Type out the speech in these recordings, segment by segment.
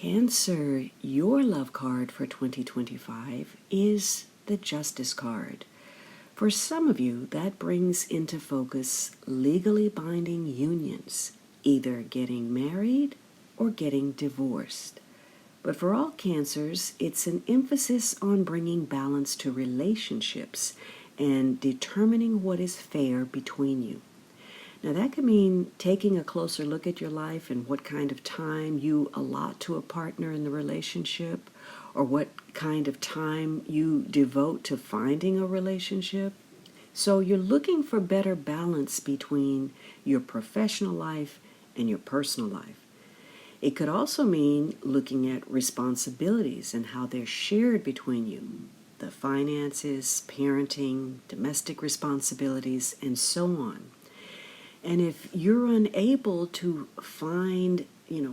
Cancer, your love card for 2025 is the Justice card. For some of you, that brings into focus legally binding unions, either getting married or getting divorced. But for all Cancers, it's an emphasis on bringing balance to relationships and determining what is fair between you. Now, that could mean taking a closer look at your life and what kind of time you allot to a partner in the relationship, or what kind of time you devote to finding a relationship. So you're looking for better balance between your professional life and your personal life. It could also mean looking at responsibilities and how they're shared between you. The finances, parenting, domestic responsibilities, and so on. And if you're unable to find,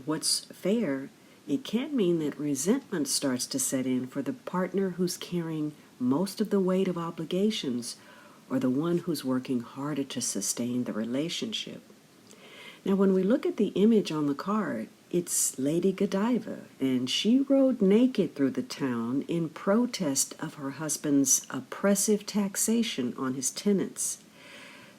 what's fair, it can mean that resentment starts to set in for the partner who's carrying most of the weight of obligations, or the one who's working harder to sustain the relationship. Now, when we look at the image on the card, it's Lady Godiva, and she rode naked through the town in protest of her husband's oppressive taxation on his tenants.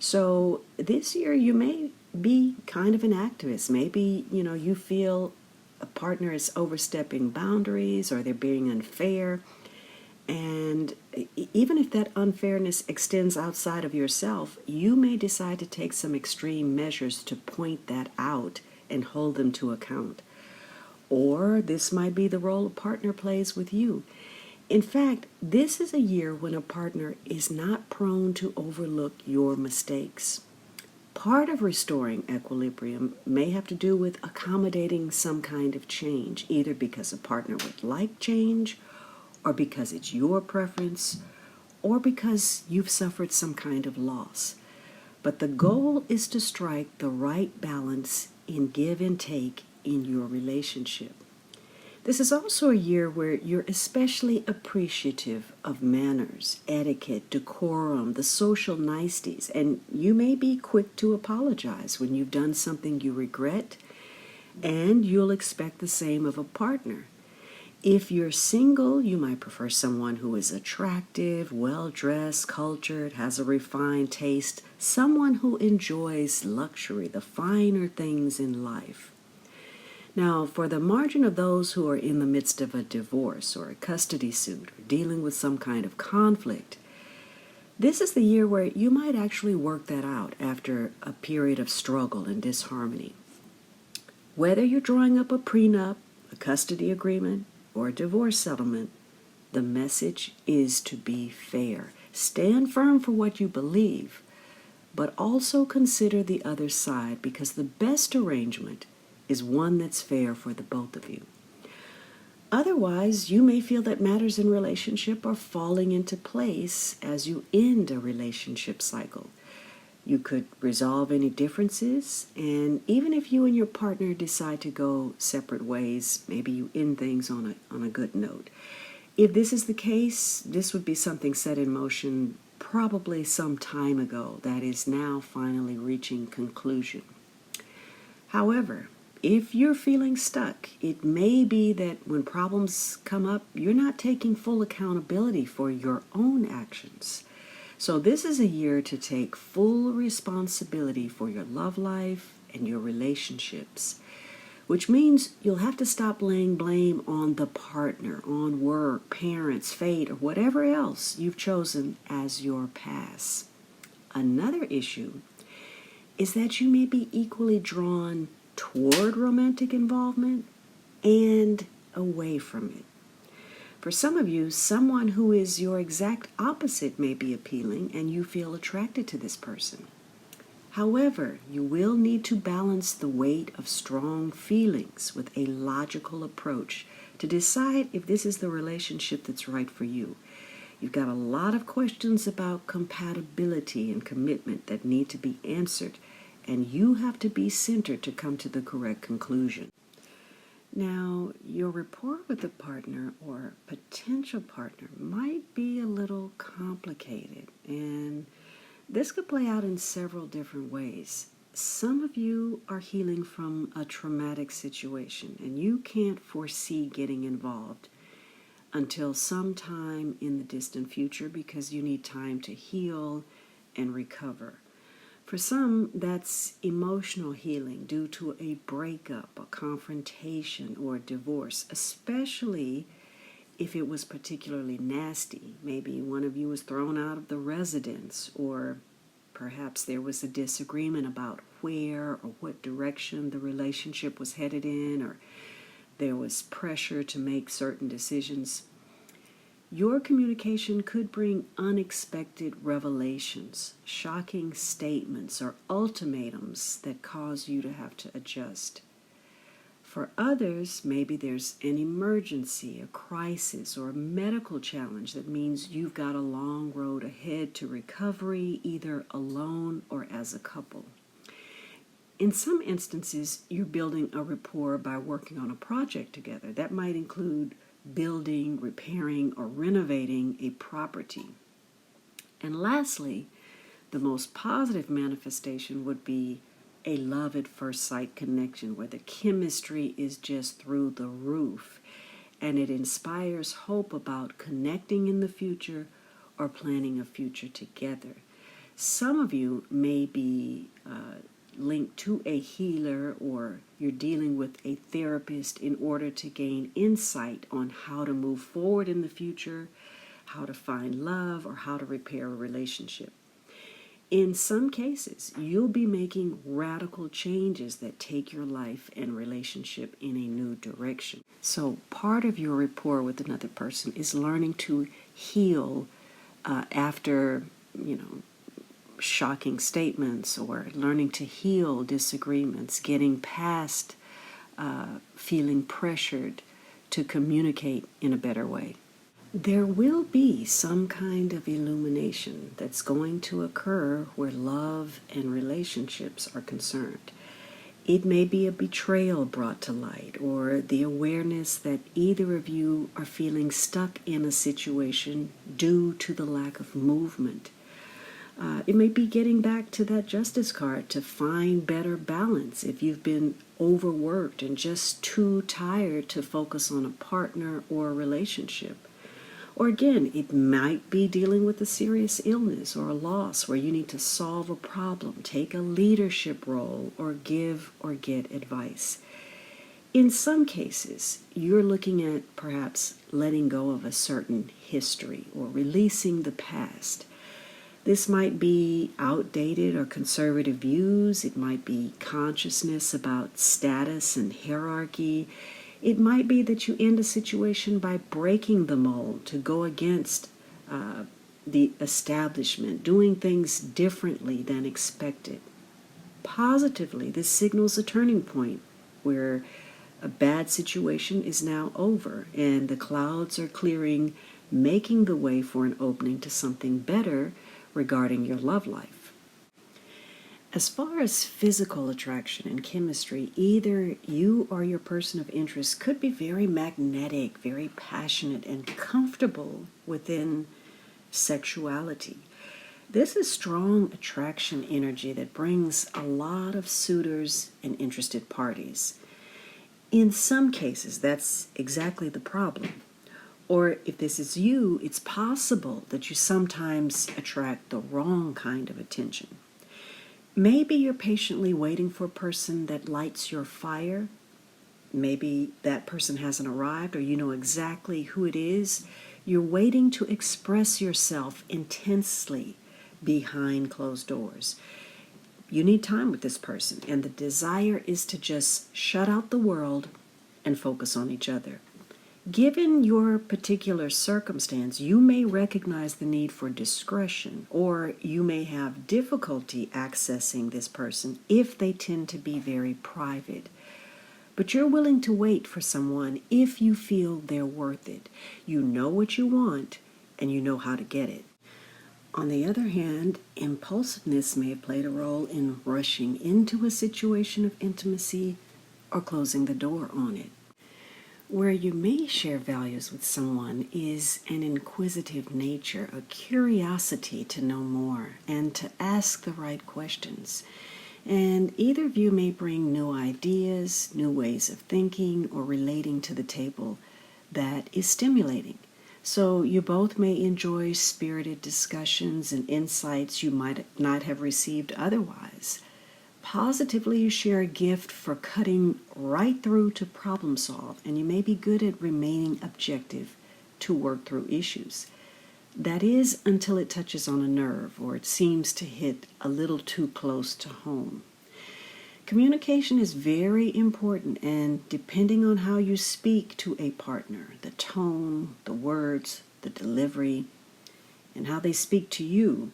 So this year you may be kind of an activist. Maybe, you feel a partner is overstepping boundaries or they're being unfair. And even if that unfairness extends outside of yourself, you may decide to take some extreme measures to point that out and hold them to account. Or this might be the role a partner plays with you. In fact, this is a year when a partner is not prone to overlook your mistakes. Part of restoring equilibrium may have to do with accommodating some kind of change, either because a partner would like change, or because it's your preference, or because you've suffered some kind of loss. But the goal is to strike the right balance in give and take in your relationship. This is also a year where you're especially appreciative of manners, etiquette, decorum, the social niceties, and you may be quick to apologize when you've done something you regret, and you'll expect the same of a partner. If you're single, you might prefer someone who is attractive, well-dressed, cultured, has a refined taste, someone who enjoys luxury, the finer things in life. Now, for the margin of those who are in the midst of a divorce or a custody suit or dealing with some kind of conflict, this is the year where you might actually work that out after a period of struggle and disharmony. Whether you're drawing up a prenup, a custody agreement, or a divorce settlement, the message is to be fair. Stand firm for what you believe, but also consider the other side, because the best arrangement is one that's fair for the both of you. Otherwise, you may feel that matters in relationship are falling into place as you end a relationship cycle. You could resolve any differences, and even if you and your partner decide to go separate ways, maybe you end things on a good note. If this is the case, this would be something set in motion probably some time ago that is now finally reaching conclusion. However, if you're feeling stuck, it may be that when problems come up, you're not taking full accountability for your own actions. So this is a year to take full responsibility for your love life and your relationships, which means you'll have to stop laying blame on the partner, on work, parents, fate, or whatever else you've chosen as your pass. Another issue is that you may be equally drawn toward romantic involvement and away from it. For some of you, someone who is your exact opposite may be appealing and you feel attracted to this person. However, you will need to balance the weight of strong feelings with a logical approach to decide if this is the relationship that's right for you. You've got a lot of questions about compatibility and commitment that need to be answered, and you have to be centered to come to the correct conclusion. Now, your rapport with the partner or potential partner might be a little complicated, and this could play out in several different ways. some of you are healing from a traumatic situation, and you can't foresee getting involved until sometime in the distant future because you need time to heal and recover. For some, that's emotional healing due to a breakup, a confrontation, or a divorce, especially if it was particularly nasty. Maybe one of you was thrown out of the residence, or perhaps there was a disagreement about where or what direction the relationship was headed in, or there was pressure to make certain decisions. Your communication could bring unexpected revelations, shocking statements, or ultimatums that cause you to have to adjust. For others, maybe there's an emergency, a crisis, or a medical challenge that means you've got a long road ahead to recovery, either alone or as a couple. In some instances, you're building a rapport by working on a project together. That might include building, repairing, or renovating a property. And lastly, the most positive manifestation would be a love at first sight connection where the chemistry is just through the roof, and it inspires hope about connecting in the future or planning a future together. Some of you may be linked to a healer, or you're dealing with a therapist in order to gain insight on how to move forward in the future, how to find love, or how to repair a relationship. In some cases, you'll be making radical changes that take your life and relationship in a new direction. So part of your rapport with another person is learning to heal after, shocking statements, or learning to heal disagreements, getting past feeling pressured to communicate in a better way. There will be some kind of illumination that's going to occur where love and relationships are concerned. It may be a betrayal brought to light, or the awareness that either of you are feeling stuck in a situation due to the lack of movement. It may be getting back to that justice card to find better balance if you've been overworked and just too tired to focus on a partner or a relationship. Or again, it might be dealing with a serious illness or a loss where you need to solve a problem, take a leadership role, or give or get advice. In some cases, you're looking at perhaps letting go of a certain history or releasing the past. This might be outdated or conservative views. It might be consciousness about status and hierarchy. It might be that you end a situation by breaking the mold to go against the establishment, doing things differently than expected. Positively, this signals a turning point where a bad situation is now over and the clouds are clearing, making the way for an opening to something better regarding your love life. As far as physical attraction and chemistry, either you or your person of interest could be very magnetic, very passionate, and comfortable within sexuality. This is strong attraction energy that brings a lot of suitors and interested parties. In some cases, that's exactly the problem. Or if this is you, it's possible that you sometimes attract the wrong kind of attention. Maybe you're patiently waiting for a person that lights your fire. Maybe that person hasn't arrived, or you know exactly who it is. You're waiting to express yourself intensely behind closed doors. You need time with this person, and the desire is to just shut out the world and focus on each other. Given your particular circumstance, you may recognize the need for discretion, or you may have difficulty accessing this person if they tend to be very private. But you're willing to wait for someone if you feel they're worth it. You know what you want, and you know how to get it. On the other hand, impulsiveness may have played a role in rushing into a situation of intimacy or closing the door on it. Where you may share values with someone is an inquisitive nature, a curiosity to know more and to ask the right questions. And either of you may bring new ideas, new ways of thinking, or relating to the table that is stimulating. So you both may enjoy spirited discussions and insights you might not have received otherwise. Positively, you share a gift for cutting right through to problem solve, and you may be good at remaining objective to work through issues. That is, until it touches on a nerve or it seems to hit a little too close to home. Communication is very important, and depending on how you speak to a partner, the tone, the words, the delivery, and how they speak to you,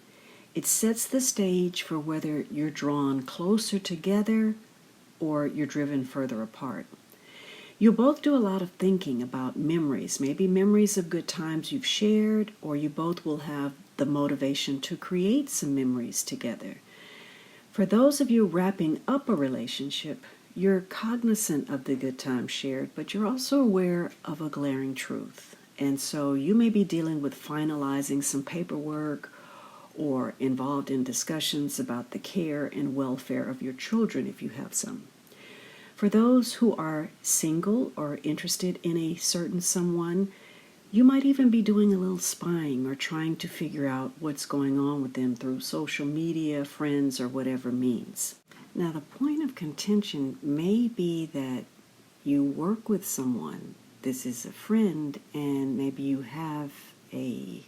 it sets the stage for whether you're drawn closer together or you're driven further apart. You'll both do a lot of thinking about memories, maybe memories of good times you've shared, or you both will have the motivation to create some memories together. For those of you wrapping up a relationship, you're cognizant of the good times shared, but you're also aware of a glaring truth. And so you may be dealing with finalizing some paperwork or involved in discussions about the care and welfare of your children if you have some. For those who are single or interested in a certain someone, you might even be doing a little spying or trying to figure out what's going on with them through social media, friends, or whatever means. Now, the point of contention may be that you work with someone. This is a friend, and maybe you have an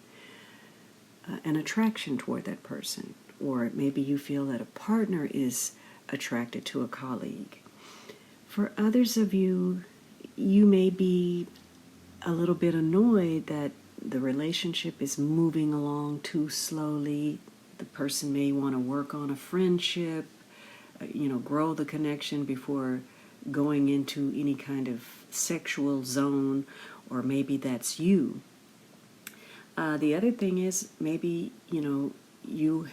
attraction toward that person, or maybe you feel that a partner is attracted to a colleague. For others of you, you may be a little bit annoyed that the relationship is moving along too slowly. The person may want to work on a friendship, grow the connection before going into any kind of sexual zone, or maybe that's you. The other thing is maybe, you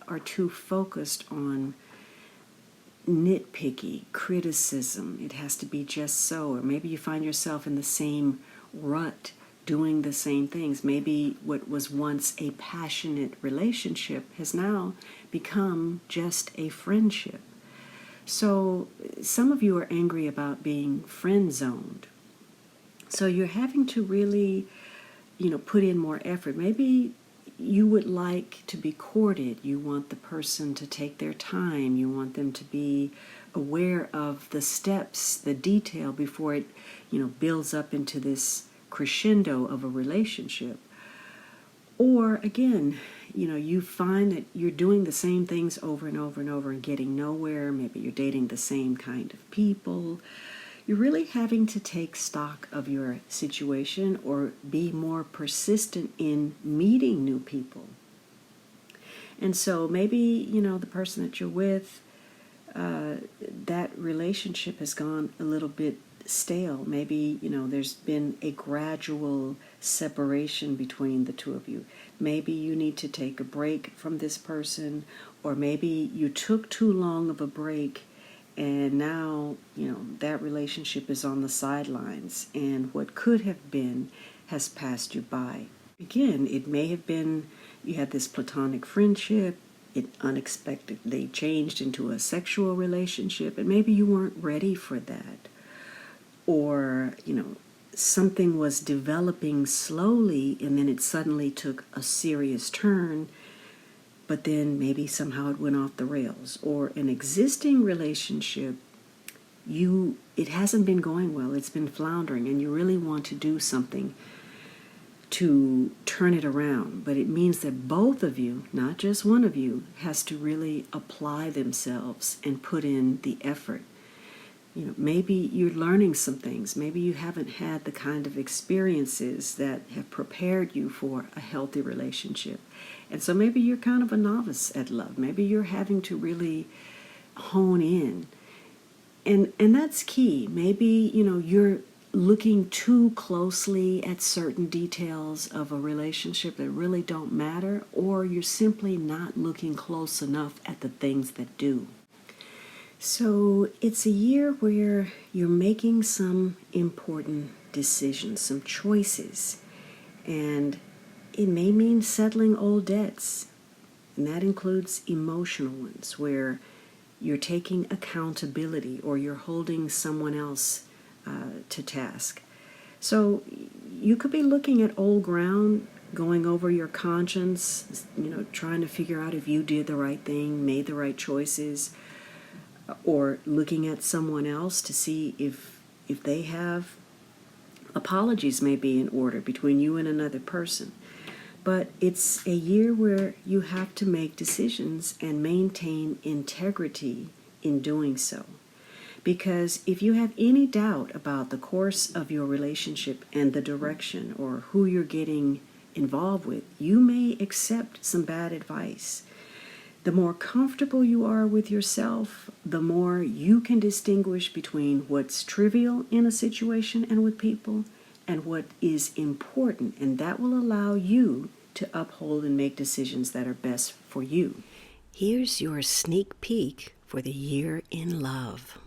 are too focused on nitpicky criticism. It has to be just so. Or maybe you find yourself in the same rut doing the same things. Maybe what was once a passionate relationship has now become just a friendship. So some of you are angry about being friend zoned. So you're having to really, put in more effort. Maybe you would like to be courted. You want the person to take their time. You want them to be aware of the steps, the detail before it, builds up into this crescendo of a relationship. Or again, you find that you're doing the same things over and over and over and getting nowhere. Maybe you're dating the same kind of people. You're really having to take stock of your situation or be more persistent in meeting new people. And so maybe, the person that you're with, that relationship has gone a little bit stale. Maybe, there's been a gradual separation between the two of you. Maybe you need to take a break from this person, or maybe you took too long of a break and now, that relationship is on the sidelines, and what could have been has passed you by. Again, it may have been you had this platonic friendship, it unexpectedly changed into a sexual relationship, and maybe you weren't ready for that. Or, something was developing slowly and then it suddenly took a serious turn, but then maybe somehow it went off the rails. Or an existing relationship, it hasn't been going well, it's been floundering, and you really want to do something to turn it around. But it means that both of you, not just one of you, has to really apply themselves and put in the effort. Maybe you're learning some things. Maybe you haven't had the kind of experiences that have prepared you for a healthy relationship. And so maybe you're kind of a novice at love. Maybe you're having to really hone in. And that's key. Maybe, you're looking too closely at certain details of a relationship that really don't matter, or you're simply not looking close enough at the things that do. So it's a year where you're making some important decisions, some choices, and it may mean settling old debts, and that includes emotional ones where you're taking accountability, or you're holding someone else to task. So you could be looking at old ground, going over your conscience, trying to figure out if you did the right thing, made the right choices, or looking at someone else to see if they have apologies may be in order between you and another person. But it's a year where you have to make decisions and maintain integrity in doing so. Because if you have any doubt about the course of your relationship and the direction or who you're getting involved with, you may accept some bad advice. The more comfortable you are with yourself, the more you can distinguish between what's trivial in a situation and with people and what is important, and that will allow you to uphold and make decisions that are best for you. Here's your sneak peek for the year in love.